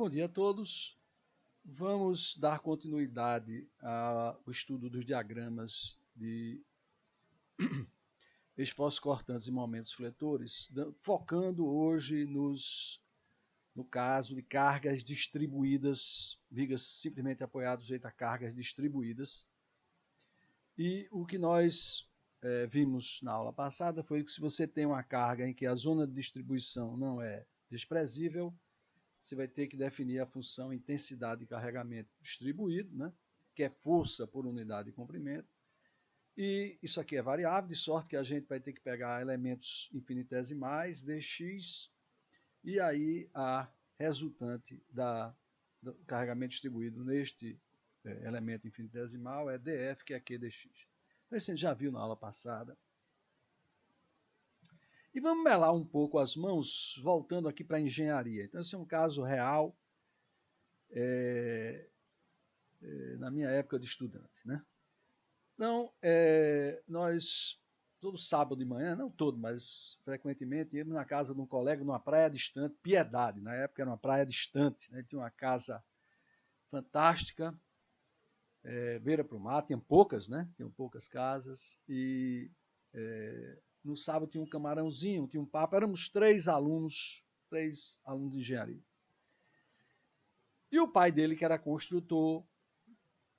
Bom dia a todos. Vamos dar continuidade ao estudo dos diagramas de esforços cortantes e momentos fletores, focando hoje no caso de cargas distribuídas, vigas simplesmente apoiadas sujeito a cargas distribuídas. E o que nós vimos na aula passada foi que se você tem uma carga em que a zona de distribuição não é desprezível, você vai ter que definir a função intensidade de carregamento distribuído, né? Que é força por unidade de comprimento. E isso aqui é variável, de sorte que a gente vai ter que pegar elementos infinitesimais, dx, e aí a resultante do carregamento distribuído neste elemento infinitesimal é df, que é q dx. Então isso a gente já viu na aula passada. E vamos melar um pouco as mãos, voltando aqui para a engenharia. Então, esse é um caso real na minha época de estudante, né? Então, nós, todo sábado de manhã, não todo, mas frequentemente, íamos na casa de um colega, numa praia distante, Piedade. Na época era uma praia distante, né? Ele tinha uma casa fantástica, beira para o mar, tinham poucas, né? Tinham poucas casas, e no sábado tinha um camarãozinho, tinha um papo, éramos três alunos de engenharia. E o pai dele, que era construtor,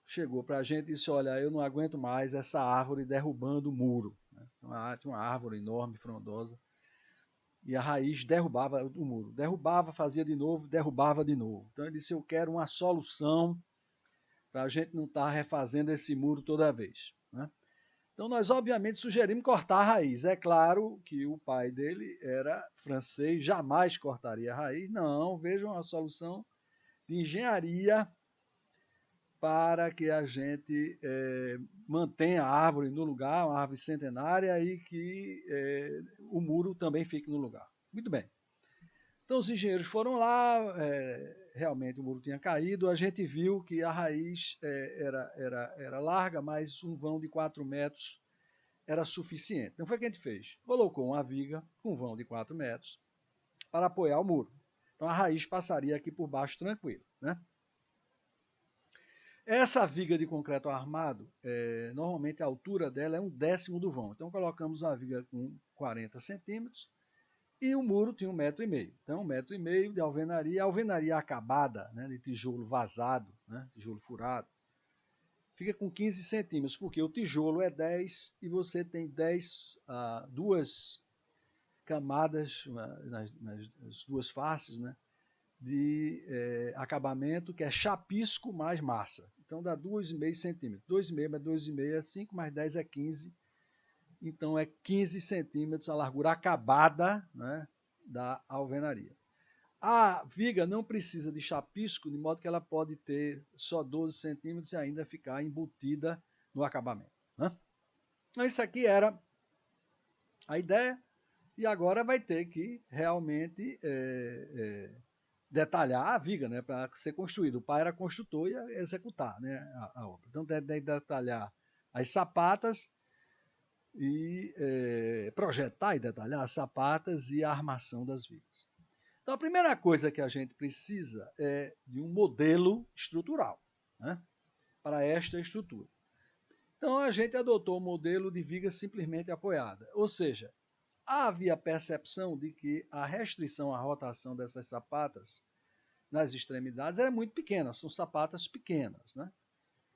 chegou para a gente e disse, olha, eu não aguento mais essa árvore derrubando o muro. Tinha uma árvore enorme, frondosa, e a raiz derrubava o muro. Derrubava, fazia de novo, derrubava de novo. Então ele disse, eu quero uma solução para a gente não estar refazendo esse muro toda vez, né? Então, nós obviamente sugerimos cortar a raiz. É claro que o pai dele era francês, jamais cortaria a raiz. Não, vejam uma solução de engenharia para que a gente mantenha a árvore no lugar, uma árvore centenária, e que o muro também fique no lugar. Muito bem. Então, os engenheiros foram lá, realmente o muro tinha caído, a gente viu que a raiz era larga, mas um vão de 4 metros era suficiente. Então, foi o que a gente fez. Colocou uma viga com um vão de 4 metros para apoiar o muro. Então, a raiz passaria aqui por baixo tranquilo, né? Essa viga de concreto armado, normalmente a altura dela é 1/10 do vão. Então, colocamos a viga com 40 centímetros, e o muro tinha 1,5 m. Então, 1,5 m de alvenaria. A alvenaria acabada, né, de tijolo vazado, né, tijolo furado, fica com 15 centímetros, porque o tijolo é 10 e você tem 2 camadas nas duas faces, né, de acabamento, que é chapisco mais massa. Então, dá 2,5 centímetros. 2,5 mais 2,5 é 5, mais 10 é 15. Então, é 15 centímetros a largura acabada, né, da alvenaria. A viga não precisa de chapisco, de modo que ela pode ter só 12 centímetros e ainda ficar embutida no acabamento, né? Então, isso aqui era a ideia, e agora vai ter que realmente detalhar a viga, né, para ser construído. O pai era construtor e ia executar, né, a obra. Então, deve detalhar as sapatas, e projetar e detalhar as sapatas e a armação das vigas. Então, a primeira coisa que a gente precisa é de um modelo estrutural, né, para esta estrutura. Então, a gente adotou o modelo de viga simplesmente apoiada, ou seja, havia a percepção de que a restrição à rotação dessas sapatas nas extremidades era muito pequena, são sapatas pequenas, né?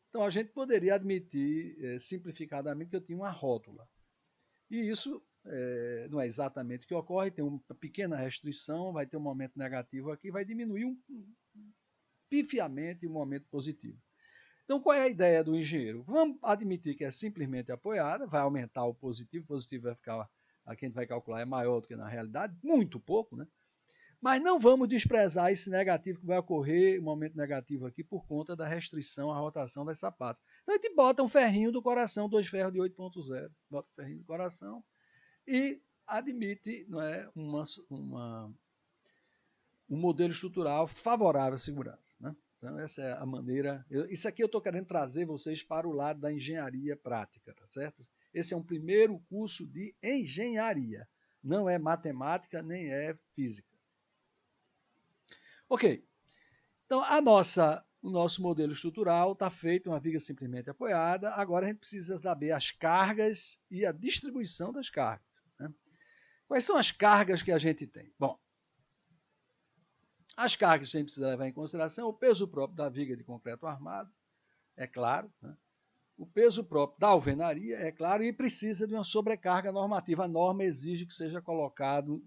Então, a gente poderia admitir, simplificadamente, que eu tinha uma rótula. E isso não é exatamente o que ocorre, tem uma pequena restrição, vai ter um momento negativo aqui, vai diminuir pifiamente um momento positivo. Então, qual é a ideia do engenheiro? Vamos admitir que é simplesmente apoiada, vai aumentar o positivo vai ficar, aqui a gente vai calcular, é maior do que na realidade, muito pouco, né? Mas não vamos desprezar esse negativo que vai ocorrer, um momento negativo aqui, por conta da restrição à rotação das sapatas. Então a gente bota um ferrinho do coração, 2 ferros de 8.0, bota o ferrinho do coração e admite, não é, um modelo estrutural favorável à segurança, né? Então essa é a maneira. Isso aqui eu estou querendo trazer vocês para o lado da engenharia prática, tá certo? Esse é um primeiro curso de engenharia, não é matemática nem é física. Ok, Então, o nosso modelo estrutural está feito uma viga simplesmente apoiada. Agora a gente precisa saber as cargas e a distribuição das cargas. Né? Quais são as cargas que a gente tem? Bom, as cargas que a gente precisa levar em consideração, o peso próprio da viga de concreto armado, é claro, né? O peso próprio da alvenaria, é claro, e precisa de uma sobrecarga normativa. A norma exige que seja colocado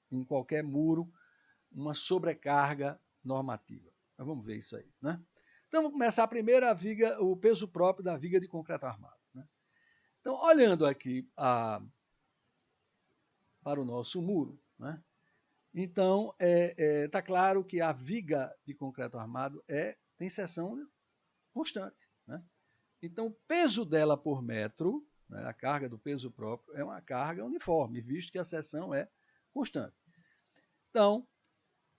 em qualquer muro uma sobrecarga normativa. Mas vamos ver isso aí, né? Então vamos começar primeiro o peso próprio da viga de concreto armado. Né? Então, olhando aqui para o nosso muro, né? Então está claro que a viga de concreto armado tem seção constante. Né? Então, o peso dela por metro, né, a carga do peso próprio, é uma carga uniforme, visto que a seção é constante. Então,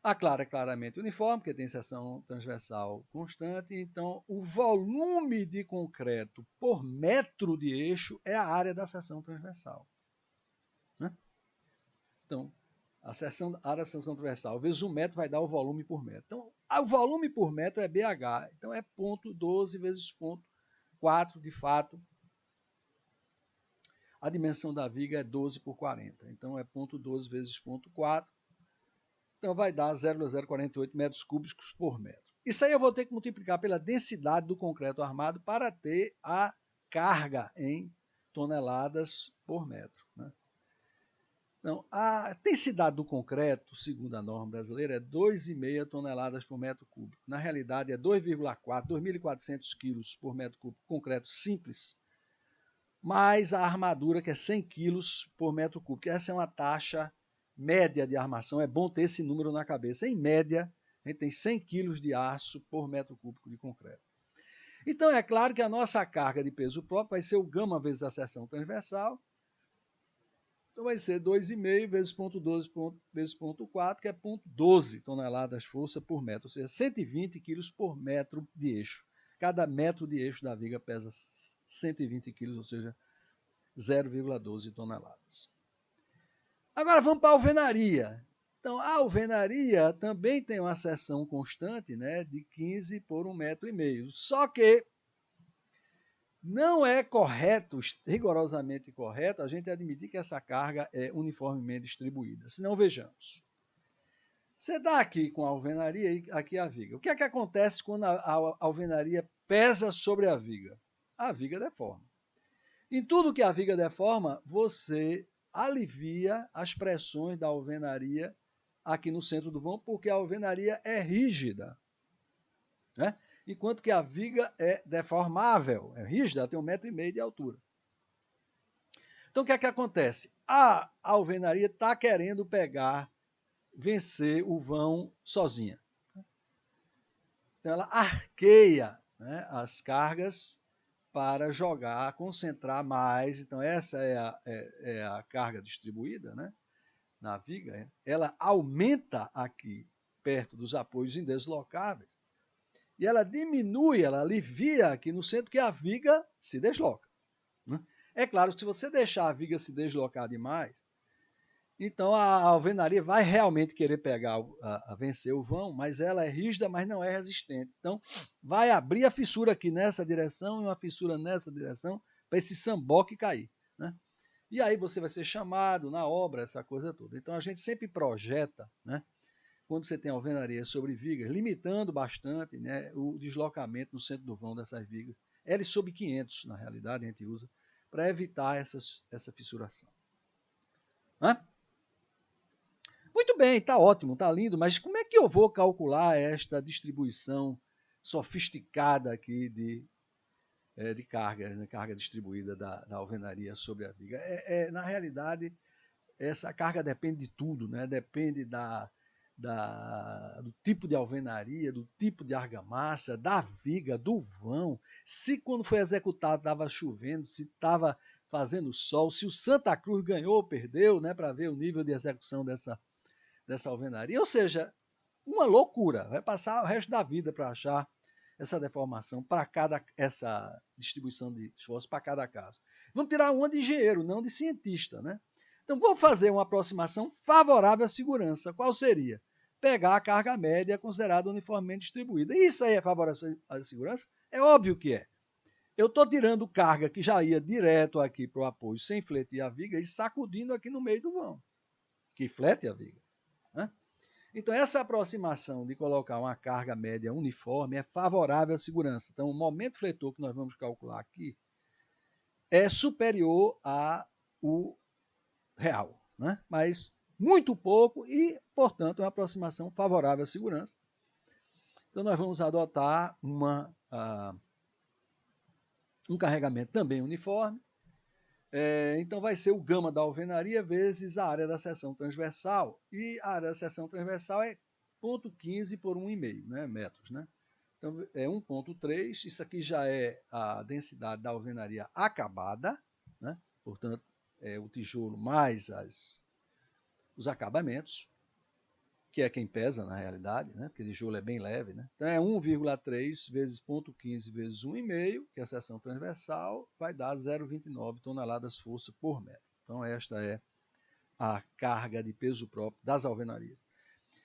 a clara é claramente uniforme, porque tem seção transversal constante. Então, o volume de concreto por metro de eixo é a área da seção transversal. Né? Então, a área da seção transversal vezes 1 metro vai dar o volume por metro. Então, o volume por metro é BH. Então, é 0,12 vezes 0,4, de fato. A dimensão da viga é 12 por 40. Então, é 0,12 vezes 0,4. Então, vai dar 0,048 metros cúbicos por metro. Isso aí eu vou ter que multiplicar pela densidade do concreto armado para ter a carga em toneladas por metro. Né? Então, a densidade do concreto, segundo a norma brasileira, é 2,5 toneladas por metro cúbico. Na realidade, é 2,4, 2.400 quilos por metro cúbico concreto simples, mais a armadura, que é 100 quilos por metro cúbico. Essa é uma taxa média de armação. É bom ter esse número na cabeça. Em média, a gente tem 100 quilos de aço por metro cúbico de concreto. Então, é claro que a nossa carga de peso próprio vai ser o gama vezes a seção transversal. Então, vai ser 2,5 vezes 0,12 vezes 0,4, que é 0,12 toneladas força por metro, ou seja, 120 quilos por metro de eixo. Cada metro de eixo da viga pesa 120 quilos, ou seja, 0,12 toneladas. Agora vamos para a alvenaria. Então, a alvenaria também tem uma seção constante, né, de 15 por 1,5 metro. Só que não é correto, rigorosamente correto, a gente admitir que essa carga é uniformemente distribuída. Se não, vejamos. Você dá aqui com a alvenaria e aqui a viga. O que é que acontece quando a alvenaria pesa sobre a viga? A viga deforma. Em tudo que a viga deforma, você alivia as pressões da alvenaria aqui no centro do vão, porque a alvenaria é rígida. Né? Enquanto que a viga é deformável, é rígida, tem 1,5 metro de altura. Então, o que é que acontece? A alvenaria está querendo vencer o vão sozinha. Então, ela arqueia, né, as cargas para jogar, concentrar mais. Então, essa é a carga distribuída, né, na viga. Ela aumenta aqui, perto dos apoios indeslocáveis, e ela diminui, ela alivia aqui no centro, que a viga se desloca. Né? É claro, se você deixar a viga se deslocar demais, então a alvenaria vai realmente querer vencer o vão, mas ela é rígida, mas não é resistente. Então vai abrir a fissura aqui nessa direção e uma fissura nessa direção para esse samboque cair. Né? E aí você vai ser chamado na obra, essa coisa toda. Então a gente sempre projeta, né, quando você tem alvenaria sobre vigas, limitando bastante, né, o deslocamento no centro do vão dessas vigas. L sobre 500, na realidade, a gente usa para evitar essa fissuração. Hã? Muito bem, está ótimo, está lindo, mas como é que eu vou calcular esta distribuição sofisticada aqui de carga, né, carga distribuída da alvenaria sobre a viga? Na realidade, essa carga depende de tudo, né? Depende do tipo de alvenaria, do tipo de argamassa, da viga, do vão, se quando foi executado estava chovendo, se estava fazendo sol, se o Santa Cruz ganhou ou perdeu, né, para ver o nível de execução dessa alvenaria. Ou seja, uma loucura. Vai passar o resto da vida para achar essa deformação, essa distribuição de esforço para cada caso. Vamos tirar uma de engenheiro, não de cientista, né? Então, vou fazer uma aproximação favorável à segurança. Qual seria? pegar a carga média considerada uniformemente distribuída. Isso aí é favorável à segurança? É óbvio que é. Eu estou tirando carga que já ia direto aqui para o apoio sem flete e a viga e sacudindo aqui no meio do vão, que flete a viga. Né? Então, essa aproximação de colocar uma carga média uniforme é favorável à segurança. Então, o momento fletor que nós vamos calcular aqui é superior ao real, né? Mas muito pouco e, portanto, é uma aproximação favorável à segurança. Então, nós vamos adotar um carregamento também uniforme. Então, vai ser o gama da alvenaria vezes a área da seção transversal. E a área da seção transversal é 0,15 por 1,5 metros. Né? Então, é 1,3. Isso aqui já é a densidade da alvenaria acabada. Né? Portanto, é o tijolo mais os acabamentos, que é quem pesa na realidade, né? Porque tijolo é bem leve. Né? Então, é 1,3 vezes 0,15 vezes 1,5, que é a seção transversal, vai dar 0,29 toneladas força por metro. Então, esta é a carga de peso próprio das alvenarias.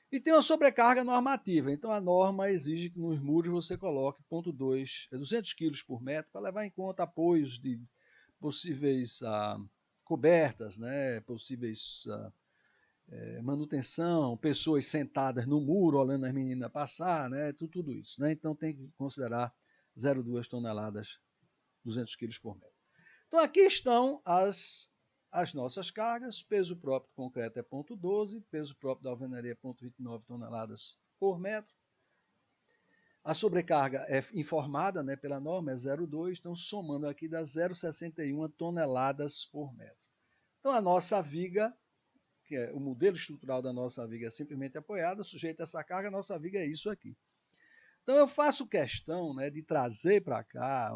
E tem uma sobrecarga normativa. Então, a norma exige que nos muros você coloque 200 kg por metro, para levar em conta apoios de possíveis cobertas, né? Possíveis manutenção, pessoas sentadas no muro olhando as meninas passar, né? Tudo isso. Né? Então tem que considerar 0,2 toneladas, 200 quilos por metro. Então aqui estão as nossas cargas. Peso próprio do concreto é 0,12, peso próprio da alvenaria é 0,29 toneladas por metro. A sobrecarga é informada, né, pela norma, é 0,2, então somando aqui dá 0,61 toneladas por metro. Então a nossa viga, que é o modelo estrutural da nossa viga, é simplesmente apoiada, sujeita a essa carga, a nossa viga é isso aqui. Então eu faço questão, né, de trazer para cá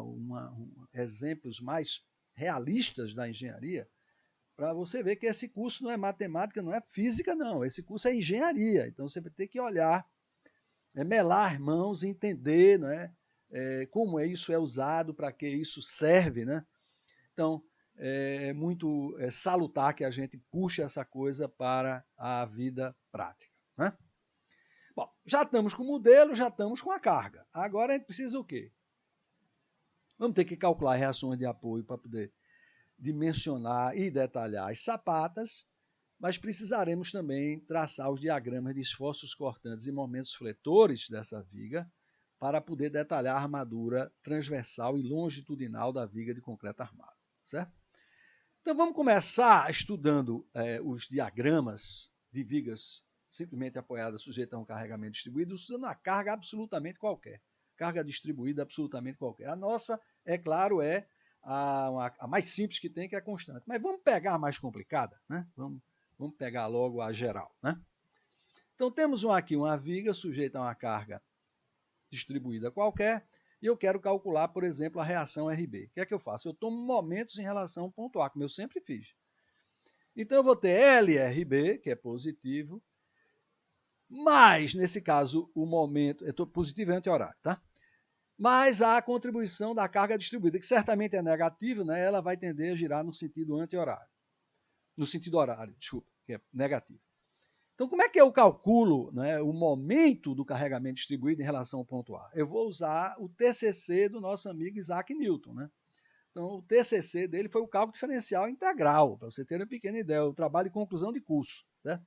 exemplos mais realistas da engenharia, para você ver que esse curso não é matemática, não é física, não. Esse curso é engenharia. Então você vai ter que olhar, melar mãos, entender, né, como isso é usado, para que isso serve. Né? Então, é muito salutar que a gente puxe essa coisa para a vida prática. Né? Bom, já estamos com o modelo, já estamos com a carga. Agora a gente precisa o quê? Vamos ter que calcular reações de apoio para poder dimensionar e detalhar as sapatas, mas precisaremos também traçar os diagramas de esforços cortantes e momentos fletores dessa viga para poder detalhar a armadura transversal e longitudinal da viga de concreto armado. Certo? Então vamos começar estudando os diagramas de vigas simplesmente apoiadas, sujeitas a um carregamento distribuído, usando uma carga absolutamente qualquer. Carga distribuída absolutamente qualquer. A nossa, é claro, é a mais simples que tem, que é a constante. Mas vamos pegar a mais complicada, né? Vamos pegar logo a geral. Né? Então temos aqui uma viga sujeita a uma carga distribuída qualquer, e eu quero calcular, por exemplo, a reação RB. O que é que eu faço? Eu tomo momentos em relação ao ponto A, como eu sempre fiz. Então eu vou ter LRB, que é positivo, mas, nesse caso, o momento... positivo é anti-horário, tá? Mas a contribuição da carga distribuída, que certamente é negativa, né? Ela vai tender a girar no sentido anti-horário. No sentido horário, desculpa, que é negativo. Então, como é que eu calculo, né, o momento do carregamento distribuído em relação ao ponto A? Eu vou usar o TCC do nosso amigo Isaac Newton. Né? Então, o TCC dele foi o cálculo diferencial integral, para você ter uma pequena ideia, o trabalho de conclusão de curso. Certo?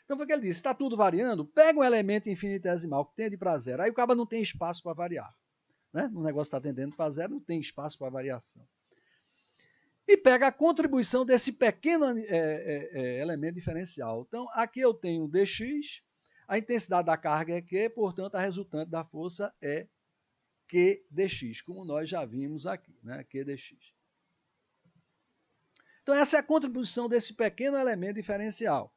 Então, foi o que ele disse, está tudo variando, pega um elemento infinitesimal que tende para zero, aí o cabo não tem espaço para variar. Né? O negócio está tendendo para zero, não tem espaço para variação. E pega a contribuição desse pequeno elemento diferencial. Então, aqui eu tenho dx, a intensidade da carga é Q, portanto, a resultante da força é Q dx, como nós já vimos aqui, né? Q dx. Então, essa é a contribuição desse pequeno elemento diferencial.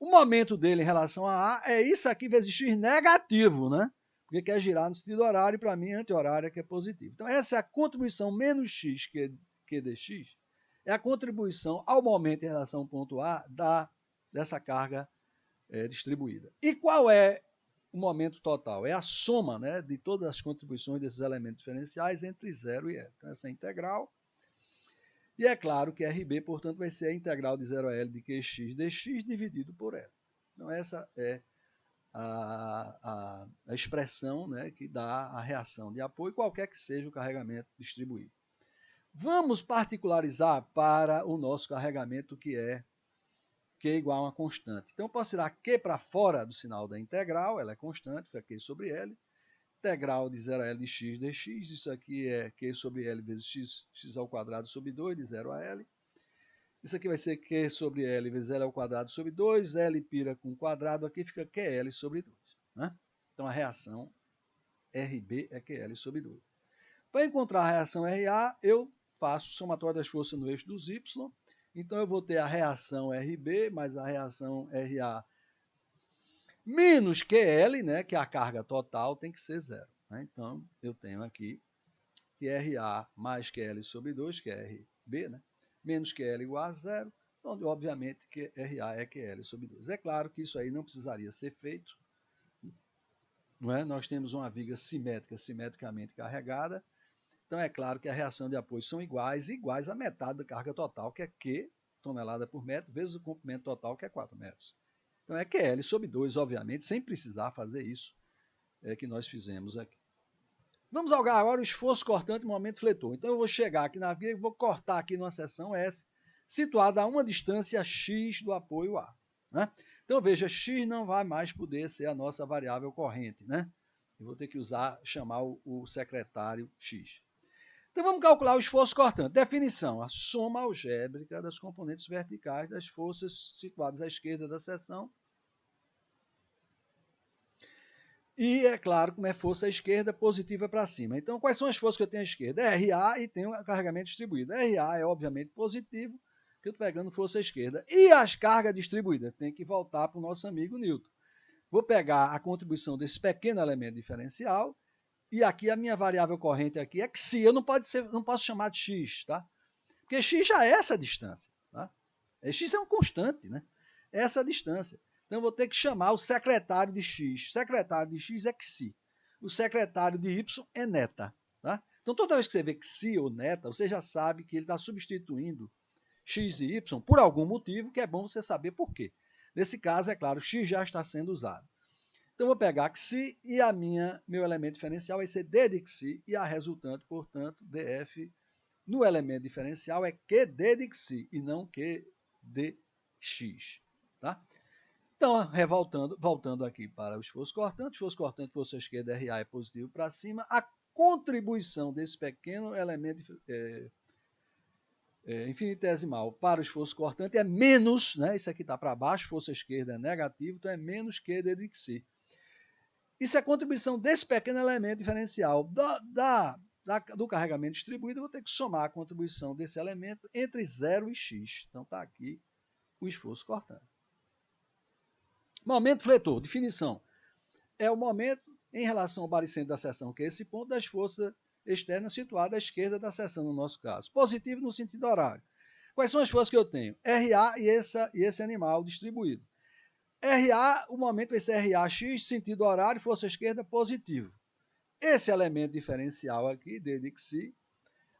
O momento dele em relação a A é isso aqui vezes x negativo, né? Porque quer girar no sentido horário, e para mim, anti-horário que é positivo. Então, essa é a contribuição menos x, Q dx, é a contribuição ao momento em relação ao ponto A dessa carga distribuída. E qual é o momento total? É a soma, né, de todas as contribuições desses elementos diferenciais entre 0 e L. Então, essa é a integral. E é claro que RB, portanto, vai ser a integral de 0 a L de QX dx dividido por L. Então, essa é a expressão, né, que dá a reação de apoio, qualquer que seja o carregamento distribuído. Vamos particularizar para o nosso carregamento que é Q igual a uma constante. Então, eu posso tirar Q para fora do sinal da integral, ela é constante, fica Q sobre L. Integral de 0 a L de x dx, isso aqui é Q sobre L vezes x ao quadrado sobre 2, de 0 a L. Isso aqui vai ser Q sobre L vezes L ao quadrado sobre 2, L pira com o quadrado, aqui fica QL sobre 2. Né? Então, a reação RB é QL sobre 2. Para encontrar a reação RA, eu faço somatório das forças no eixo dos Y. Então, eu vou ter a reação RB mais a reação RA menos QL, né, que é a carga total, tem que ser zero. Né? Então, eu tenho aqui que RA mais QL sobre 2, que é RB, né, menos QL igual a zero, onde, obviamente, que RA é QL sobre 2. É claro que isso aí não precisaria ser feito. Não é? Nós temos uma viga simétrica, simetricamente carregada. Então, é claro que a reação de apoio são iguais à metade da carga total, que é Q, tonelada por metro, vezes o comprimento total, que é 4 metros. Então, é QL sobre 2, obviamente, sem precisar fazer isso que nós fizemos aqui. Vamos algar agora o esforço cortante e momento fletor. Então, eu vou chegar aqui na viga e vou cortar aqui numa seção S, situada a uma distância x do apoio A. Né? Então, veja, x não vai mais poder ser a nossa variável corrente. Né? Eu vou ter que chamar o secretário x. Então, vamos calcular o esforço cortante. Definição, a soma algébrica das componentes verticais das forças situadas à esquerda da seção. E, é claro, como é força à esquerda, positiva para cima. Então, quais são as forças que eu tenho à esquerda? RA e tenho o carregamento distribuído. RA é, obviamente, positivo, que eu estou pegando força à esquerda. E as cargas distribuídas? Tem que voltar para o nosso amigo Newton. Vou pegar a contribuição desse pequeno elemento diferencial, e aqui a minha variável corrente aqui é xi. Eu não posso chamar de x, tá? Porque x já é essa distância. Tá? X é um constante, né? Essa distância. Então, eu vou ter que chamar o secretário de x. O secretário de x é xi. O secretário de y é neta. Tá? Então, toda vez que você vê xi ou neta, você já sabe que ele está substituindo x e y por algum motivo, que é bom você saber por quê. Nesse caso, é claro, x já está sendo usado. Então, eu vou pegar xi e meu elemento diferencial vai ser d de xi e a resultante, portanto, df no elemento diferencial é QD de xi e não Q de x. Tá? Então, voltando aqui para o esforço cortante, força esquerda RA é positivo para cima, a contribuição desse pequeno elemento infinitesimal para o esforço cortante é menos, né? Isso aqui está para baixo, força esquerda é negativo, então é menos QD de xi. Isso é a contribuição desse pequeno elemento diferencial do carregamento distribuído. Eu vou ter que somar a contribuição desse elemento entre 0 e x. Então, está aqui o esforço cortante. Momento fletor, definição. É o momento em relação ao baricentro da seção, que é esse ponto das forças externas situadas à esquerda da seção, no nosso caso. Positivo no sentido horário. Quais são as forças que eu tenho? RA e esse animal distribuído. RA, o momento vai ser RAX, sentido horário, força esquerda, positivo. Esse elemento diferencial aqui, d de xi,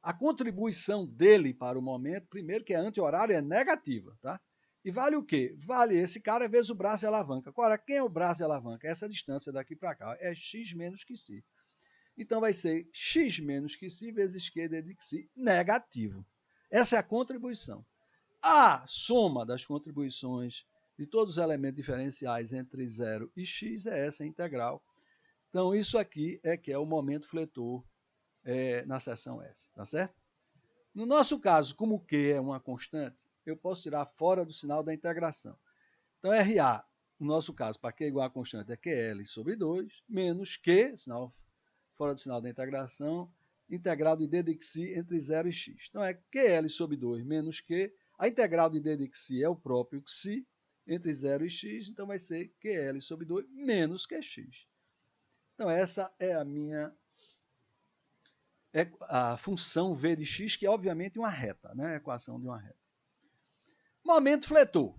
a contribuição dele para o momento, primeiro que é anti-horário, é negativa, tá? E vale o quê? Vale esse cara vezes o braço e alavanca. Agora, quem é o braço e alavanca? Essa distância daqui para cá é x menos que si. Então, vai ser x menos que si vezes q d de xi negativo. Essa é a contribuição. A soma das contribuições de todos os elementos diferenciais entre 0 e x é essa integral. Então, isso aqui é que é o momento fletor na seção S, tá certo? No nosso caso, como Q é uma constante, eu posso tirar fora do sinal da integração. Então, RA, no nosso caso, para Q igual a constante, é QL sobre 2, menos Q, fora do sinal da integração, integral de d de xi entre 0 e x. Então, é QL sobre 2 menos Q. A integral de d de xi é o próprio xi, entre 0 e x, então vai ser QL sobre 2 menos QX. Então, essa é a função v de x, que é obviamente uma reta, né? A equação de uma reta. Momento fletor.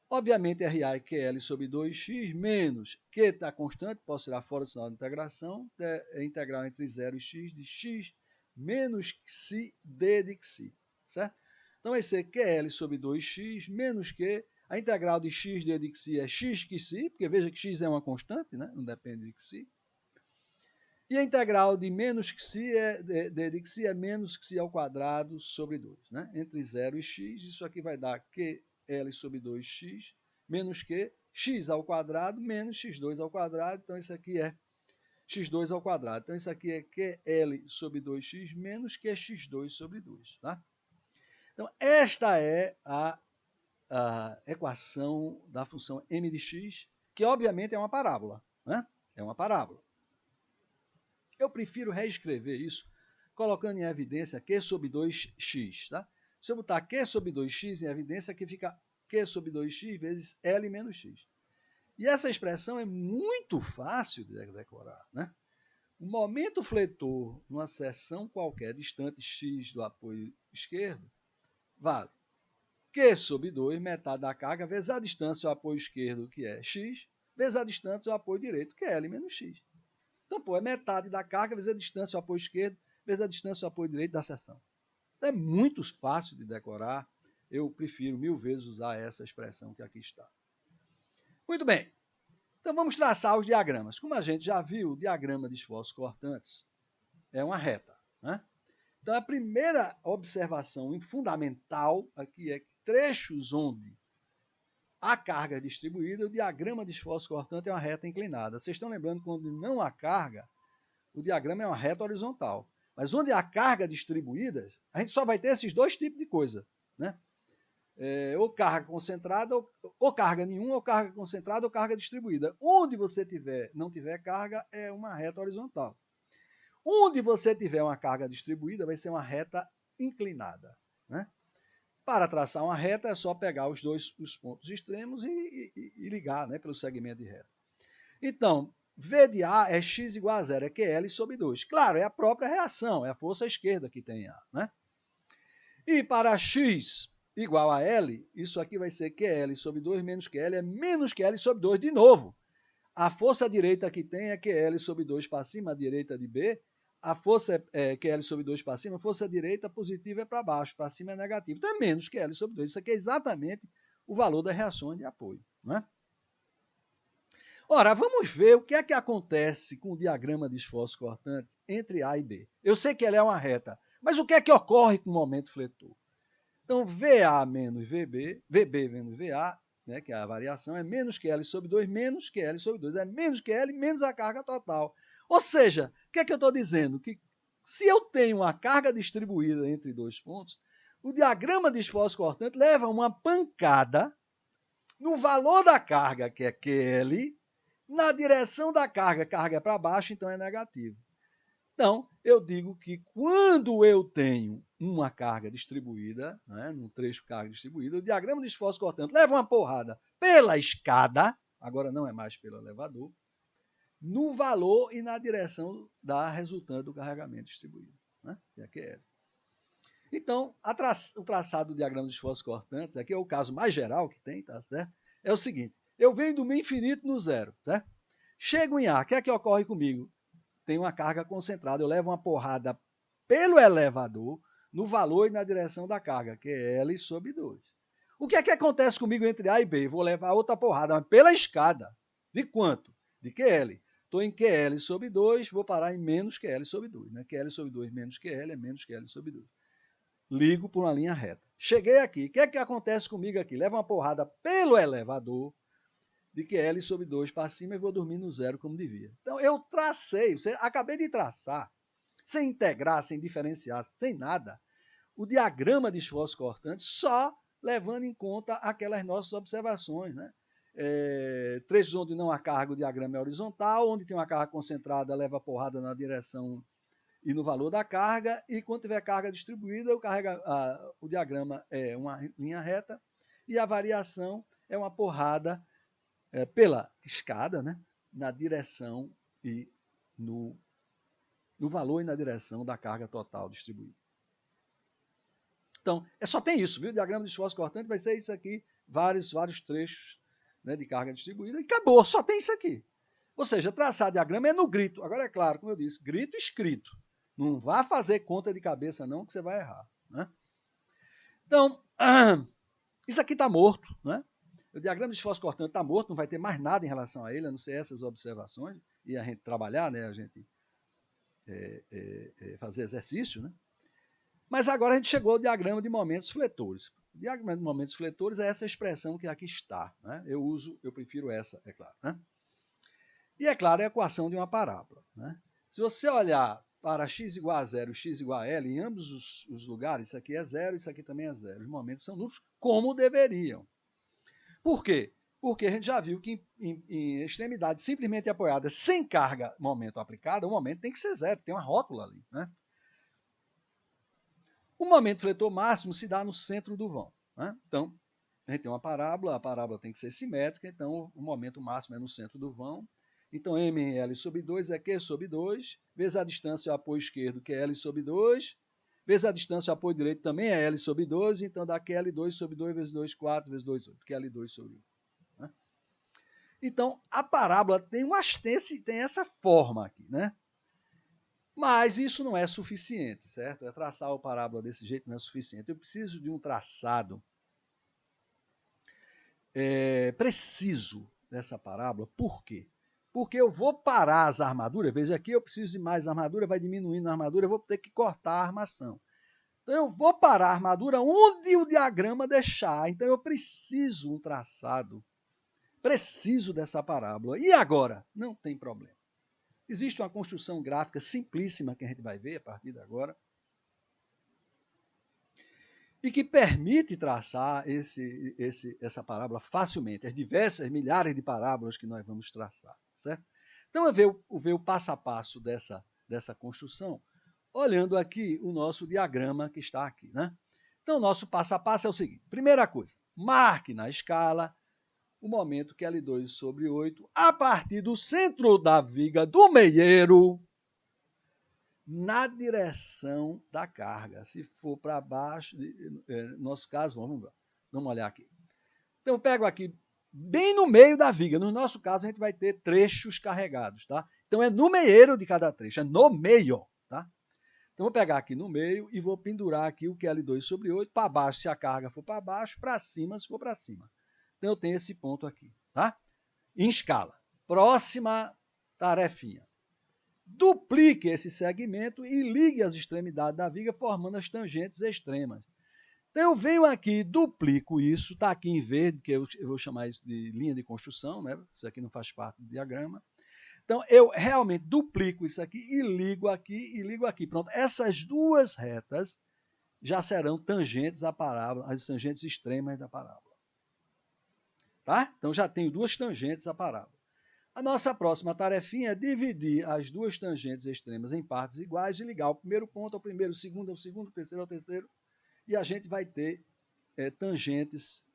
Obviamente, RA é QL sobre 2x menos Q está constante, posso tirar fora do sinal de integração, é integral entre 0 e x de x menos xi d de xi, certo? Então, vai ser QL sobre 2x menos Q, A integral de x de xi é x que si, porque veja que x é uma constante, né? Não depende de xi. E a integral de menos que si de xi é menos que si ao quadrado sobre 2. Né? Entre 0 e x, isso aqui vai dar ql sobre 2x menos que x ao quadrado menos x2 ao quadrado. Então, isso aqui é x2 ao quadrado. Então, isso aqui é ql sobre 2x menos que x2 sobre 2. Tá? Então, esta é a equação da função m de x, que obviamente é uma parábola. Né? É uma parábola. Eu prefiro reescrever isso colocando em evidência q sobre 2x. Tá? Se eu botar q sobre 2x em evidência, aqui fica q sobre 2x vezes L menos x. E essa expressão é muito fácil de decorar. Né? O momento fletor numa seção qualquer distante x do apoio esquerdo vale q sobre 2, metade da carga, vezes a distância ao apoio esquerdo, que é x, vezes a distância ao apoio direito, que é L menos x. Então, pô, é metade da carga vezes a distância ao apoio esquerdo, vezes a distância ao apoio direito da seção. Então, é muito fácil de decorar. Eu prefiro 1000 vezes usar essa expressão que aqui está. Muito bem. Então, vamos traçar os diagramas. Como a gente já viu, o diagrama de esforços cortantes é uma reta. Né? Então, a primeira observação fundamental aqui é que trechos onde a carga é distribuída, o diagrama de esforço cortante é uma reta inclinada. Vocês estão lembrando que quando não há carga, o diagrama é uma reta horizontal. Mas onde há carga distribuída, a gente só vai ter esses dois tipos de coisa. Né? Ou carga concentrada, ou carga nenhuma, ou carga concentrada, ou carga distribuída. Onde você não tiver carga, é uma reta horizontal. Onde você tiver uma carga distribuída, vai ser uma reta inclinada. Né? Para traçar uma reta, é só pegar os pontos extremos e ligar, né, pelo segmento de reta. Então, V de A é x igual a 0, é QL sobre 2. Claro, é a própria reação, é a força esquerda que tem A. Né? E para x igual a L, isso aqui vai ser QL sobre 2 menos QL, é menos QL sobre 2 de novo. A força direita que tem é QL sobre 2 para cima, a direita de B. A força é QL sobre 2 para cima, a força direita positiva é para baixo, para cima é negativo. Então é menos QL sobre 2. Isso aqui é exatamente o valor das reações de apoio. Né? Ora, vamos ver o que é que acontece com o diagrama de esforço cortante entre A e B. Eu sei que ela é uma reta, mas o que é que ocorre com o momento fletor? Então, VA menos VB, VB menos VA, né, que é a variação, é menos QL sobre 2, menos QL sobre 2. É menos QL menos a carga total. Ou seja, o que é que eu estou dizendo? Que se eu tenho uma carga distribuída entre dois pontos, o diagrama de esforço cortante leva uma pancada no valor da carga, que é QL, na direção da carga. A carga é para baixo, então é negativo. Então, eu digo que quando eu tenho uma carga distribuída, né, num trecho carga distribuída, o diagrama de esforço cortante leva uma porrada pela escada, agora não é mais pelo elevador, no valor e na direção da resultante do carregamento distribuído. Né, que aqui é. Então, o traçado do diagrama de esforço cortantes, aqui é o caso mais geral que tem, tá certo? É o seguinte, eu venho do infinito no zero, certo? Chego em A, o que é que ocorre comigo? Tem uma carga concentrada, eu levo uma porrada pelo elevador no valor e na direção da carga, que é L sobre 2. O que é que acontece comigo entre A e B? Vou levar outra porrada, mas pela escada. De quanto? De QL. Estou em QL sobre 2, vou parar em menos QL sobre 2. Né? QL sobre 2 menos QL é menos QL sobre 2. Ligo por uma linha reta. Cheguei aqui, o que é que acontece comigo aqui? Levo uma porrada pelo elevador, de QL sobre 2 para cima e vou dormir no zero como devia. Então, eu tracei, acabei de traçar, sem integrar, sem diferenciar, sem nada, o diagrama de esforço cortante, só levando em conta aquelas nossas observações. Né? Trechos onde não há carga, o diagrama é horizontal, onde tem uma carga concentrada, leva porrada na direção e no valor da carga, e quando tiver carga distribuída, o diagrama é uma linha reta, e a variação é uma porrada pela escada, né, na direção e no valor e na direção da carga total distribuída. Então, só tem isso, viu? O diagrama de esforço cortante vai ser isso aqui, vários trechos, né, de carga distribuída, e acabou, só tem isso aqui. Ou seja, traçar diagrama é no grito. Agora, é claro, como eu disse, grito escrito. Não vá fazer conta de cabeça, não, que você vai errar. Né? Então, isso aqui está morto, né? O diagrama de esforço cortante está morto, não vai ter mais nada em relação a ele, a não ser essas observações, e a gente trabalhar, né, a gente fazer exercício, né? Mas agora a gente chegou ao diagrama de momentos fletores. O diagrama de momentos fletores é essa expressão que aqui está, né? Eu prefiro essa, é claro, né? E é claro, é a equação de uma parábola, né? Se você olhar para x igual a zero e x igual a L, em ambos os lugares, isso aqui é zero, isso aqui também é zero. Os momentos são nulos, como deveriam. Por quê? Porque a gente já viu que em extremidade simplesmente apoiada, sem carga momento aplicada, o momento tem que ser zero, tem uma rótula ali, né? O momento fletor máximo se dá no centro do vão, né? Então, a gente tem uma parábola, a parábola tem que ser simétrica, então o momento máximo é no centro do vão. Então, m em L sobre 2 é Q sobre 2, vezes a distância ao apoio esquerdo, que é L sobre 2, vezes a distância ao apoio direito também é L sobre 2, então dá QL2 sobre 2 vezes 2, 4 vezes 2, 8, QL2 sobre 1. Né? Então, a parábola tem essa forma aqui, né? Mas isso não é suficiente, certo? Traçar a parábola desse jeito não é suficiente. Eu preciso de um traçado preciso dessa parábola. Por quê? Porque eu vou parar as armaduras. Veja aqui, eu preciso de mais armadura, vai diminuindo a armadura, eu vou ter que cortar a armação. Então eu vou parar a armadura onde o diagrama deixar. Então eu preciso um traçado. Preciso dessa parábola. E agora? Não tem problema. Existe uma construção gráfica simplíssima que a gente vai ver a partir de agora e que permite traçar essa parábola facilmente, as diversas milhares de parábolas que nós vamos traçar, certo? Então, ver o passo a passo dessa construção, olhando aqui o nosso diagrama que está aqui, né? Então, o nosso passo a passo é o seguinte. Primeira coisa, marque na escala o momento que L2 sobre 8, a partir do centro da viga do meieiro, na direção da carga. Se for para baixo, no nosso caso, vamos olhar aqui. Então, eu pego aqui bem no meio da viga. No nosso caso, a gente vai ter trechos carregados, tá? Então, é no meieiro de cada trecho, é no meio, tá? Então, vou pegar aqui no meio e vou pendurar aqui o QL2 sobre 8, para baixo se a carga for para baixo, para cima se for para cima. Então, eu tenho esse ponto aqui, tá? Em escala. Próxima tarefinha. Duplique esse segmento e ligue as extremidades da viga, formando as tangentes extremas. Então, eu venho aqui, duplico isso, está aqui em verde, que eu vou chamar isso de linha de construção, né? Isso aqui não faz parte do diagrama. Então, eu realmente duplico isso aqui e ligo aqui. Pronto, essas duas retas já serão tangentes à parábola, as tangentes extremas da parábola. Tá? Então, já tenho duas tangentes à parábola. A nossa próxima tarefinha é dividir as duas tangentes extremas em partes iguais e ligar o primeiro ponto ao primeiro, o segundo ao segundo, o terceiro ao terceiro, e a gente vai ter tangentes,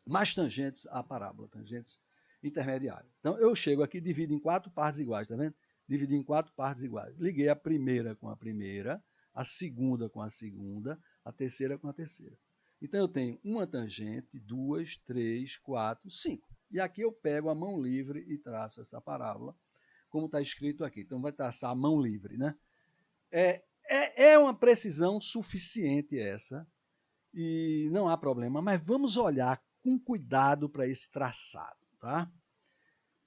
mais tangentes à parábola, tangentes intermediárias. Então, eu chego aqui e divido em 4 partes iguais, tá vendo? Dividi em 4 partes iguais. Liguei a primeira com a primeira, a segunda com a segunda, a terceira com a terceira. Então, eu tenho uma tangente, 2, 3, 4, 5. E aqui eu pego a mão livre e traço essa parábola, como está escrito aqui. Então, vai traçar a mão livre, né? É uma precisão suficiente essa, e não há problema, mas vamos olhar com cuidado para esse traçado, tá?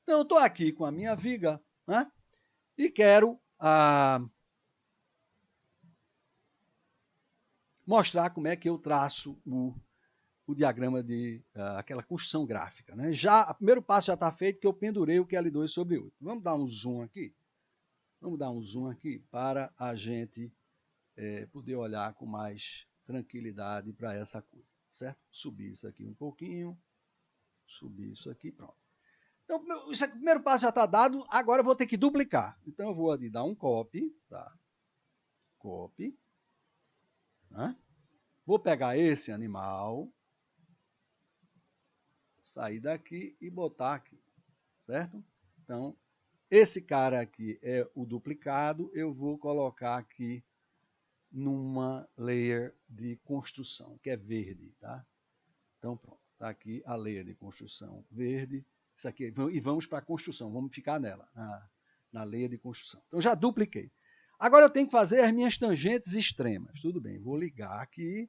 Então, eu estou aqui com a minha viga, né? E quero mostrar como é que eu traço o diagrama de aquela construção gráfica, né? O primeiro passo já está feito, que eu pendurei o QL2 sobre 8. Vamos dar um zoom aqui? Vamos dar um zoom aqui para a gente poder olhar com mais tranquilidade para essa coisa, certo? Subir isso aqui um pouquinho, subir isso aqui, pronto. Então, o primeiro passo já está dado, agora eu vou ter que duplicar. Então, eu vou ali dar um copy, tá? Copy. Né? Vou pegar esse animal, sair daqui e botar aqui, certo? Então, esse cara aqui é o duplicado, eu vou colocar aqui numa layer de construção, que é verde, tá? Então, pronto, está aqui a layer de construção verde, isso aqui, e vamos para a construção, vamos ficar nela, na layer de construção. Então, já dupliquei. Agora eu tenho que fazer as minhas tangentes extremas, tudo bem, vou ligar aqui,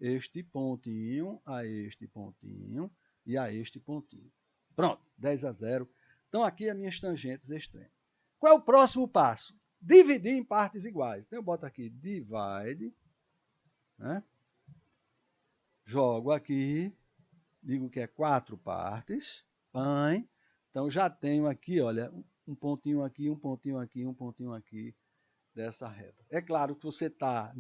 este pontinho a este pontinho e a este pontinho. Pronto, 10/0. Então, aqui as minhas tangentes extremas. Qual é o próximo passo? Dividir em partes iguais. Então, eu boto aqui divide, né? Jogo aqui, digo que é 4 partes, pai. Então, já tenho aqui, olha, um pontinho aqui, um pontinho aqui, um pontinho aqui dessa reta. É claro que você está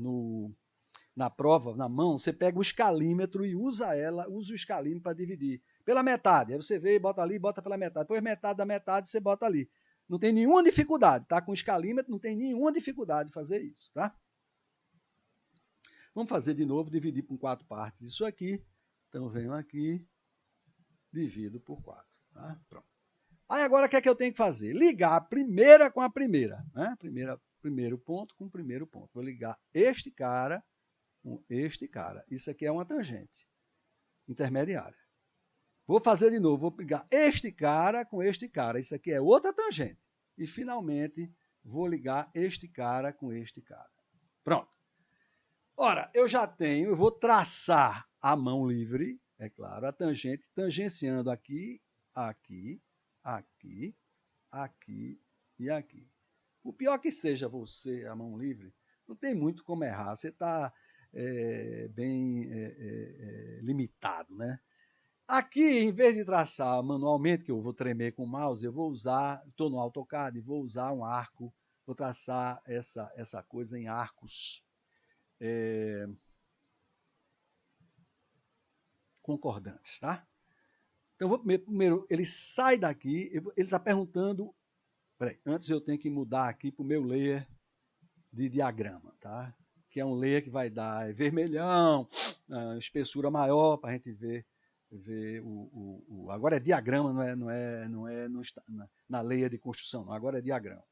na prova, na mão, você pega o escalímetro e usa o escalímetro para dividir pela metade. Aí você vê, bota ali, bota pela metade. Depois metade da metade você bota ali. Não tem nenhuma dificuldade, tá? Com o escalímetro não tem nenhuma dificuldade de fazer isso, tá? Vamos fazer de novo, dividir por 4 partes isso aqui. Então, venho aqui, divido por 4. Tá? Pronto. Aí, agora, o que é que eu tenho que fazer? Ligar a primeira com a primeira. Né? Primeiro ponto com o primeiro ponto. Vou ligar este cara com este cara. Isso aqui é uma tangente intermediária. Vou fazer de novo. Vou ligar este cara com este cara. Isso aqui é outra tangente. E, finalmente, vou ligar este cara com este cara. Pronto. Ora, eu já tenho, eu vou traçar a mão livre, é claro, a tangente, tangenciando aqui, aqui, aqui, aqui e aqui. O pior que seja você, a mão livre, não tem muito como errar, você está bem limitado, né? Aqui, em vez de traçar manualmente, que eu vou tremer com o mouse, eu vou usar, estou no AutoCAD, vou usar um arco, vou traçar essa coisa em arcos. Concordantes, tá? Então, vou primeiro, ele sai daqui, ele está perguntando, peraí, antes eu tenho que mudar aqui para o meu layer de diagrama, tá? Que é um layer que vai dar vermelhão, espessura maior para a gente ver agora é diagrama, não é na layer de construção, não, agora é diagrama.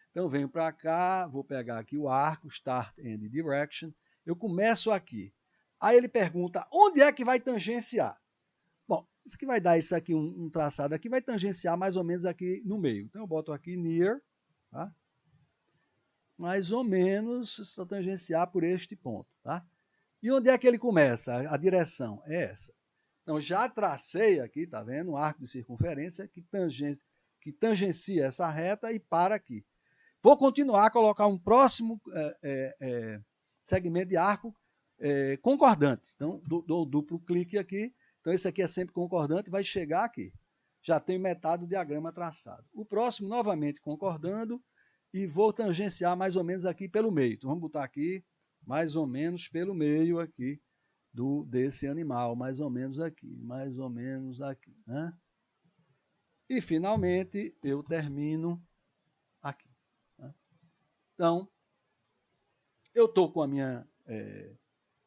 Então, eu venho para cá, vou pegar aqui o arco, Start End Direction, eu começo aqui. Aí ele pergunta, onde é que vai tangenciar? Bom, isso aqui vai dar isso aqui, um traçado aqui, vai tangenciar mais ou menos aqui no meio. Então, eu boto aqui near, tá? Mais ou menos, está tangenciar por este ponto, tá? E onde é que ele começa? A direção é essa. Então, já tracei aqui, tá vendo? Um arco de circunferência que tangencia essa reta e para aqui. Vou continuar a colocar um próximo segmento de arco concordante. Então, dou duplo clique aqui. Então, esse aqui é sempre concordante, vai chegar aqui. Já tenho metade do diagrama traçado. O próximo, novamente, concordando, e vou tangenciar mais ou menos aqui pelo meio. Então, vamos botar aqui, mais ou menos pelo meio aqui desse animal. Mais ou menos aqui, né? E, finalmente, eu termino aqui. Né? Então, eu estou com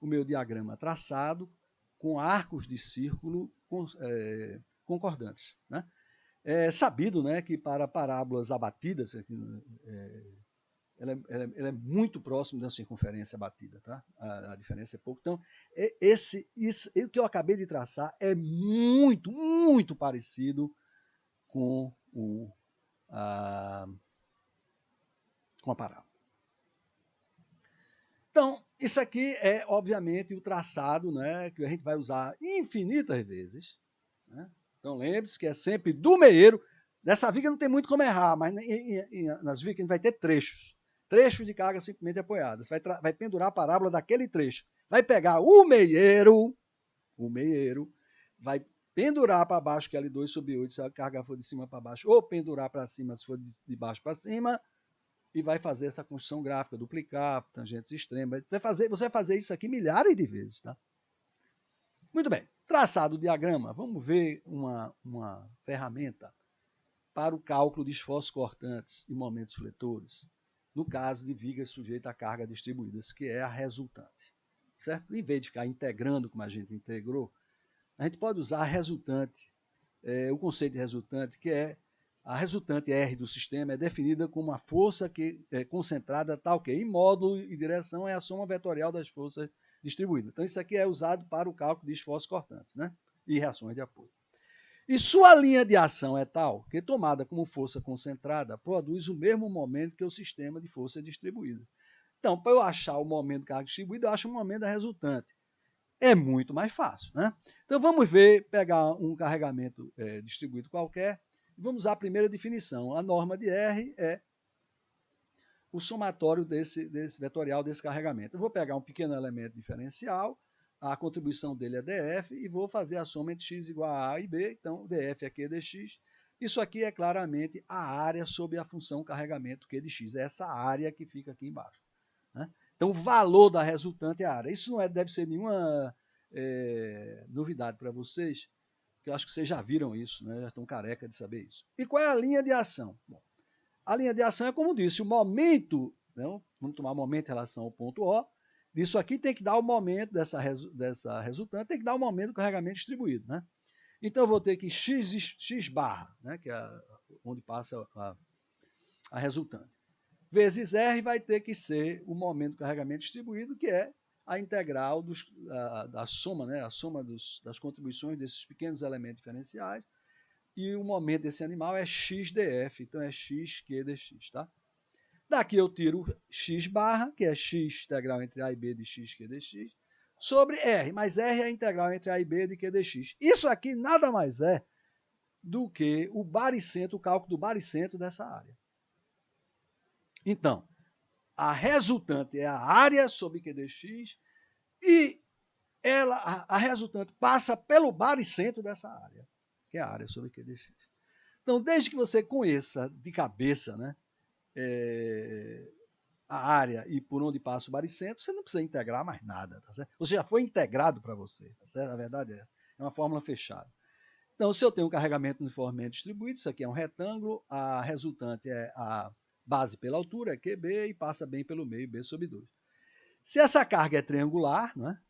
o meu diagrama traçado, com arcos de círculo concordantes. Né? É sabido, né, que para parábolas abatidas, ela é muito próximo da circunferência abatida. Tá? A diferença é pouco. Então, o que eu acabei de traçar é muito, muito parecido com a parábola. Então, isso aqui é, obviamente, o traçado, né, que a gente vai usar infinitas vezes. Né? Então, lembre-se que é sempre do meieiro. Dessa viga não tem muito como errar, mas nas vigas a gente vai ter trechos. Trechos de carga simplesmente apoiadas. Vai pendurar a parábola daquele trecho. Vai pegar o meieiro, vai pendurar para baixo, que é L2 sobre 8, se a carga for de cima para baixo, ou pendurar para cima, se for de baixo para cima, e vai fazer essa construção gráfica, duplicar, tangentes extremas. Você vai fazer isso aqui milhares de vezes. Tá? Muito bem. Traçado o diagrama, vamos ver uma ferramenta para o cálculo de esforços cortantes e momentos fletores, no caso de vigas sujeitas a carga distribuídas, que é a resultante. Certo? Em vez de ficar integrando como a gente integrou, a gente pode usar a resultante, o conceito de resultante, que é a resultante R do sistema é definida como uma força que é concentrada tal que em módulo e direção é a soma vetorial das forças distribuídas. Então, isso aqui é usado para o cálculo de esforços cortantes, né? E reações de apoio. E sua linha de ação é tal que, tomada como força concentrada, produz o mesmo momento que o sistema de força distribuída. Então, para eu achar o momento de carga distribuída, eu acho o momento da resultante. é muito mais fácil, né? Então vamos ver, pegar um carregamento distribuído qualquer, e vamos usar a primeira definição. A norma de R é o somatório desse vetorial desse carregamento. Eu vou pegar um pequeno elemento diferencial, a contribuição dele é df, e vou fazer a soma entre x igual a e b, então df é q dx. Isso aqui é claramente a área sobre a função carregamento q de x, é essa área que fica aqui embaixo, né? Então o valor da resultante é a área. Isso não deve ser nenhuma novidade para vocês, porque eu acho que vocês já viram isso, né? Já estão careca de saber isso. E qual é a linha de ação? Bom, a linha de ação é como disse, o momento, né? Vamos tomar o momento em relação ao ponto O, disso aqui tem que dar o momento dessa resultante, tem que dar o momento do carregamento distribuído, né? Então eu vou ter que x barra, né? Que é onde passa a resultante, vezes R vai ter que ser o momento do carregamento distribuído, que é a integral da soma, né? A soma das contribuições desses pequenos elementos diferenciais, e o momento desse animal é x df, então é x q dx, tá? Daqui eu tiro x barra, que é x integral entre a e b de x q dx, sobre R, mas R é a integral entre a e b de q dx. Isso aqui nada mais é do que o baricentro, o cálculo do baricentro dessa área. Então, a resultante é a área sobre q dx e a resultante passa pelo baricentro dessa área, que é a área sobre q dx. Então, desde que você conheça de cabeça, né, a área e por onde passa o baricentro, você não precisa integrar mais nada, tá certo? Você já foi integrado para você, tá certo? A verdade é essa. É uma fórmula fechada. Então, se eu tenho um carregamento uniformemente distribuído, isso aqui é um retângulo, a resultante é a base pela altura, é QB, e passa bem pelo meio, B sobre 2. Se essa carga é triangular, né,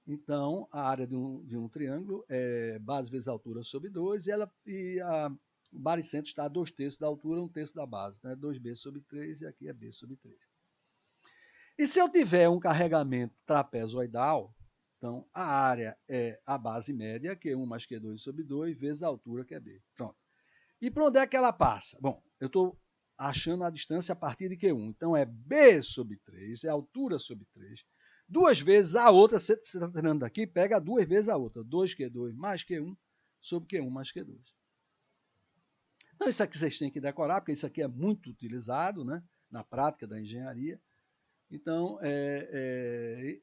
então a área de um triângulo é base vezes altura sobre 2, o baricentro está a 2/3 da altura, 1/3 da base. Então é 2B sobre 3 e aqui é B sobre 3. E se eu tiver um carregamento trapezoidal, então a área é a base média, Q1 mais Q2 sobre 2, vezes a altura, que é B. Pronto. E para onde é que ela passa? Bom, eu estou achando a distância a partir de Q1. Então é B sobre 3, é a altura sobre 3. Duas vezes a outra, você está tirando daqui, pega duas vezes a outra. 2Q2 mais Q1 sobre Q1 mais Q2. Então, isso aqui vocês têm que decorar, porque isso aqui é muito utilizado, né, na prática da engenharia. Então,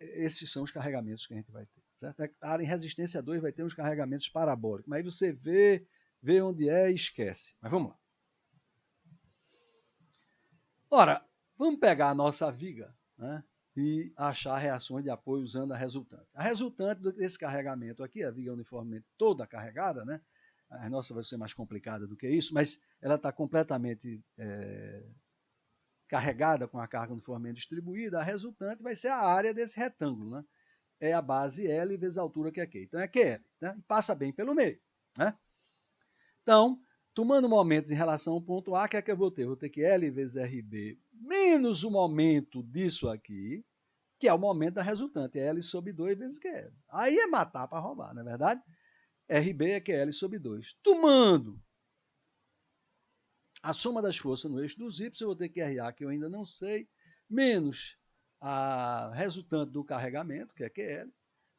esses são os carregamentos que a gente vai ter. Certo? A área em resistência 2 vai ter uns carregamentos parabólicos, mas aí você vê onde é e esquece. Mas vamos lá. Ora, vamos pegar a nossa viga, né, e achar reações de apoio usando a resultante. A resultante desse carregamento aqui, a viga uniformemente toda carregada, né? A nossa vai ser mais complicada do que isso, mas ela está completamente carregada com a carga uniformemente distribuída. A resultante vai ser a área desse retângulo, né? É a base L vezes a altura que é Q. Então é QL, né? E passa bem pelo meio, né? Então, tomando momentos em relação ao ponto A, o que é que eu vou ter? Vou ter que L vezes RB menos o momento disso aqui, que é o momento da resultante, é L sobre 2 vezes QL. Aí é matar para roubar, não é verdade? RB é QL sobre 2. Tomando a soma das forças no eixo dos Y, eu vou ter que RA, que eu ainda não sei, menos a resultante do carregamento, que é QL,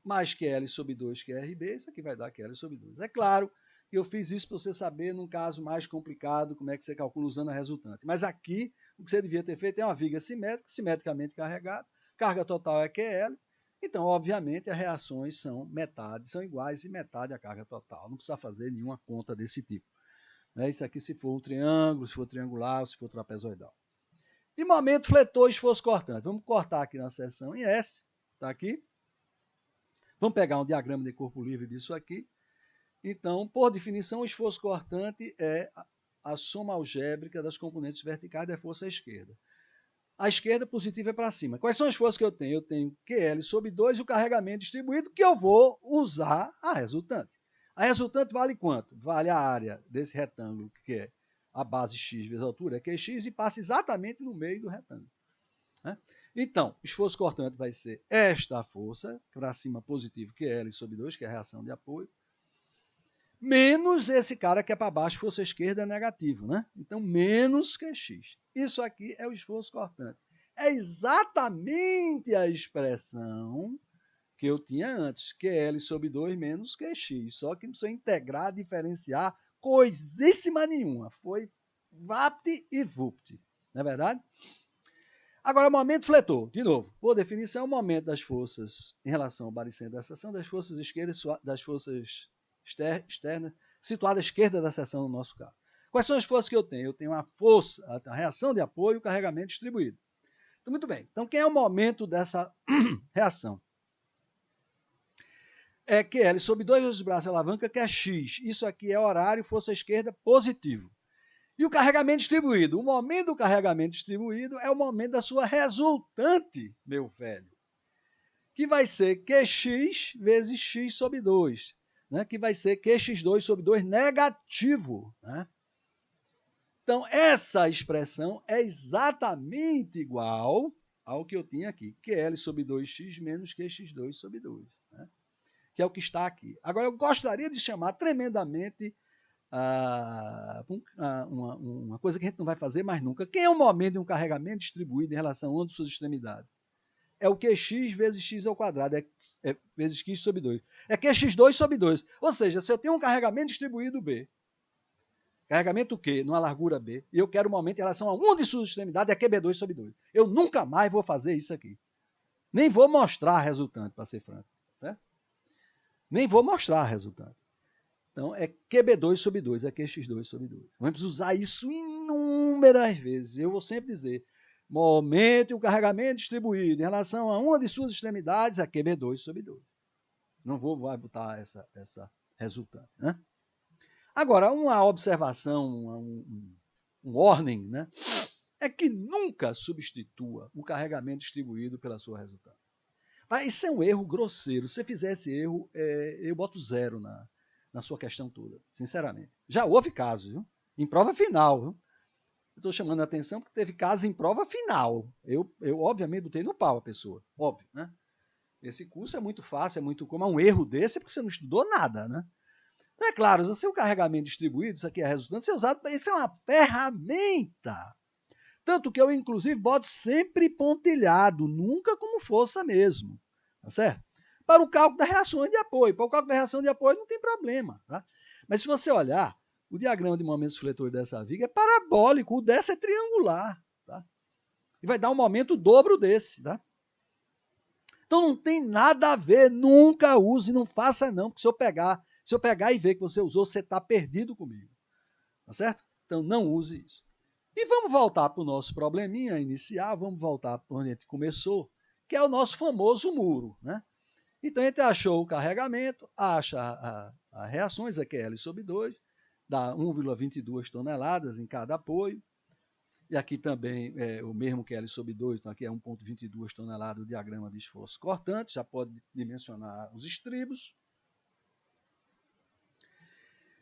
mais QL sobre 2, que é RB, isso aqui vai dar QL sobre 2. É claro que eu fiz isso para você saber, num caso mais complicado, como é que você calcula usando a resultante. Mas aqui, o que você devia ter feito é uma viga simétrica, simetricamente carregada, carga total é QL, então, obviamente, as reações são metade, são iguais e metade a carga total. Não precisa fazer nenhuma conta desse tipo. Isso aqui se for um triângulo, se for triangular, se for trapezoidal. E momento fletor, esforço cortante. Vamos cortar aqui na seção em S, está aqui. Vamos pegar um diagrama de corpo livre disso aqui. Então, por definição, o esforço cortante é a soma algébrica das componentes verticais da força à esquerda. A esquerda positiva é para cima. Quais são as forças que eu tenho? Eu tenho QL sobre 2 e o carregamento distribuído, que eu vou usar a resultante. A resultante vale quanto? Vale a área desse retângulo, que é a base x vezes a altura, que é x, e passa exatamente no meio do retângulo. Né? Então, esforço cortante vai ser esta força, para cima positivo, QL sobre 2, que é a reação de apoio, menos esse cara que é para baixo, força esquerda é negativo, né? Então, menos QX. Isso aqui é o esforço cortante. É exatamente a expressão que eu tinha antes, QL sobre 2 menos QX. Só que não precisa integrar, diferenciar coisíssima nenhuma. Foi VAPT e VUPT. Não é verdade? Agora, momento fletor, de novo. Por definição, o momento das forças em relação ao baricentro da seção, das forças esquerdas, das forças externas, situada à esquerda da seção no nosso caso. Quais são as forças que eu tenho? Eu tenho a força, a reação de apoio e o carregamento distribuído. Então, muito bem. Então, quem é o momento dessa reação? É QL sobre 2 vezes o braço alavanca, que é X. Isso aqui é horário, força esquerda, positivo. E o carregamento distribuído? O momento do carregamento distribuído é o momento da sua resultante, meu velho. Que vai ser QX vezes X sobre 2. Né? Que vai ser QX2 sobre 2 negativo. Né? Então, essa expressão é exatamente igual ao que eu tinha aqui. QL sobre 2x menos QX2 sobre 2. Né? Que é o que está aqui. Agora, eu gostaria de chamar tremendamente uma coisa que a gente não vai fazer mais nunca. Quem é o momento de um carregamento distribuído em relação a uma de suas extremidades? É o QX vezes x ao quadrado, vezes x sobre 2. É QX2 sobre 2. Ou seja, se eu tenho um carregamento distribuído B, carregamento Q numa largura B, e eu quero um momento em relação a uma de suas extremidades, é QB2 sobre 2. Eu nunca mais vou fazer isso aqui. Nem vou mostrar a resultante, para ser franco. Certo? Nem vou mostrar a resultante. Então, é QB2 sobre 2, é QX2 sobre 2. Vamos usar isso inúmeras vezes. Eu vou sempre dizer, momento e o carregamento distribuído em relação a uma de suas extremidades é QB2 sobre 2. Não vou botar essa resultante. Né? Agora, uma observação, um warning, né? É que nunca substitua o carregamento distribuído pela sua resultante. Mas isso é um erro grosseiro. Se você fizer esse erro, eu boto 0 na sua questão toda, sinceramente. Já houve casos, viu? Em prova final, viu? Estou chamando a atenção porque teve casos em prova final. Eu obviamente, botei no pau a pessoa, óbvio, né? Esse curso é muito fácil, é muito como um erro desse, é porque você não estudou nada, né? Então, é claro, se o seu carregamento distribuído, isso aqui é resultante, ser usado, isso é uma ferramenta. Tanto que eu, inclusive, boto sempre pontilhado, nunca como força mesmo, tá certo? Para o cálculo das reações de apoio. Para o cálculo da reação de apoio não tem problema, tá? Mas se você olhar, o diagrama de momentos fletores dessa viga é parabólico, o dessa é triangular, tá? E vai dar um momento dobro desse, tá? Então não tem nada a ver, nunca use, não faça não, porque se eu pegar e ver que você usou, você está perdido comigo, tá certo? Então não use isso. E vamos voltar para o nosso probleminha inicial, vamos voltar para onde a gente começou, que é o nosso famoso muro, né? Então a gente achou o carregamento, acha as reações, aqui é L sobre 2, dá 1,22 toneladas em cada apoio, e aqui também é o mesmo que L sobre 2, então aqui é 1,22 toneladas o diagrama de esforço cortante, já pode dimensionar os estribos.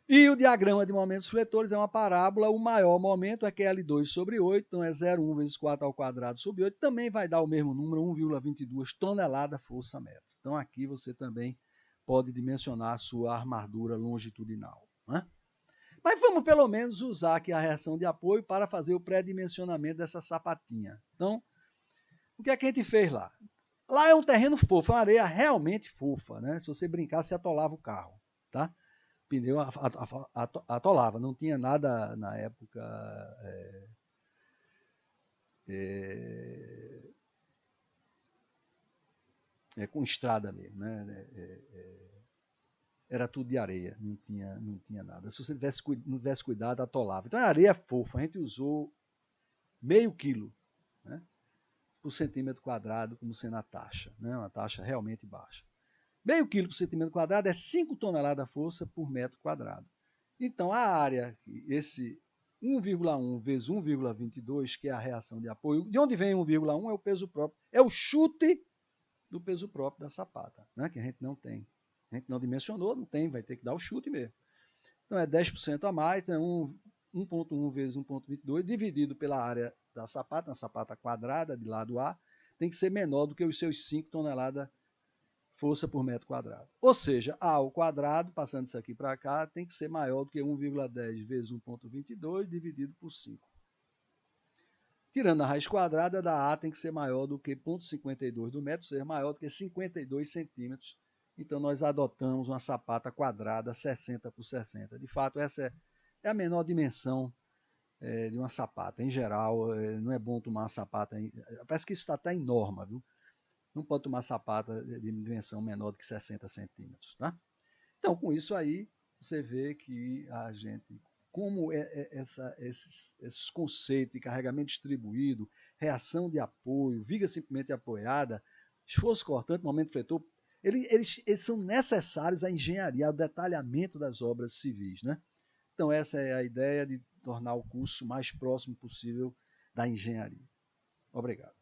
E o diagrama de momentos fletores é uma parábola, o maior momento é QL2 sobre 8, então é 0,1 vezes 4 ao quadrado sobre 8, também vai dar o mesmo número, 1,22 tonelada força metro. Então aqui você também pode dimensionar a sua armadura longitudinal. Né? Mas vamos pelo menos usar aqui a reação de apoio para fazer o pré-dimensionamento dessa sapatinha. Então, o que é que a gente fez lá? Lá é um terreno fofo, é uma areia realmente fofa, né? Se você brincar, você atolava o carro, tá? Pneu atolava, não tinha nada na época com estrada mesmo, né? Era tudo de areia, não tinha nada. Se você não tivesse cuidado, atolava. Então a areia é fofa, a gente usou meio quilo, né, por centímetro quadrado como sendo a taxa, né? Uma taxa realmente baixa. Meio quilo por centímetro quadrado é 5 toneladas força por metro quadrado. Então, a área, esse 1,1 vezes 1,22, que é a reação de apoio, de onde vem 1,1 é o peso próprio, é o chute do peso próprio da sapata, né? Que a gente não tem. A gente não dimensionou, não tem, vai ter que dar o chute mesmo. Então, é 10% a mais, então é 1,1 vezes 1,22, dividido pela área da sapata, uma sapata quadrada de lado A, tem que ser menor do que os seus 5 toneladas força por metro quadrado. Ou seja, A ao quadrado, passando isso aqui para cá, tem que ser maior do que 1,10 vezes 1,22 dividido por 5. tirando a raiz quadrada da A tem que ser maior do que 0,52 do metro, ser maior do que 52 centímetros. Então nós adotamos uma sapata quadrada 60 por 60. De fato, essa é a menor dimensão de uma sapata. Em geral, não é bom tomar uma sapata. Parece que isso está até em norma, viu? Não pode tomar sapata de dimensão menor do que 60 centímetros. Tá? Então, com isso aí, você vê que a gente, como esses conceitos de carregamento distribuído, reação de apoio, viga simplesmente apoiada, esforço cortante, momento fletor, eles são necessários à engenharia, ao detalhamento das obras civis. Né? Então, essa é a ideia de tornar o curso mais próximo possível da engenharia. Obrigado.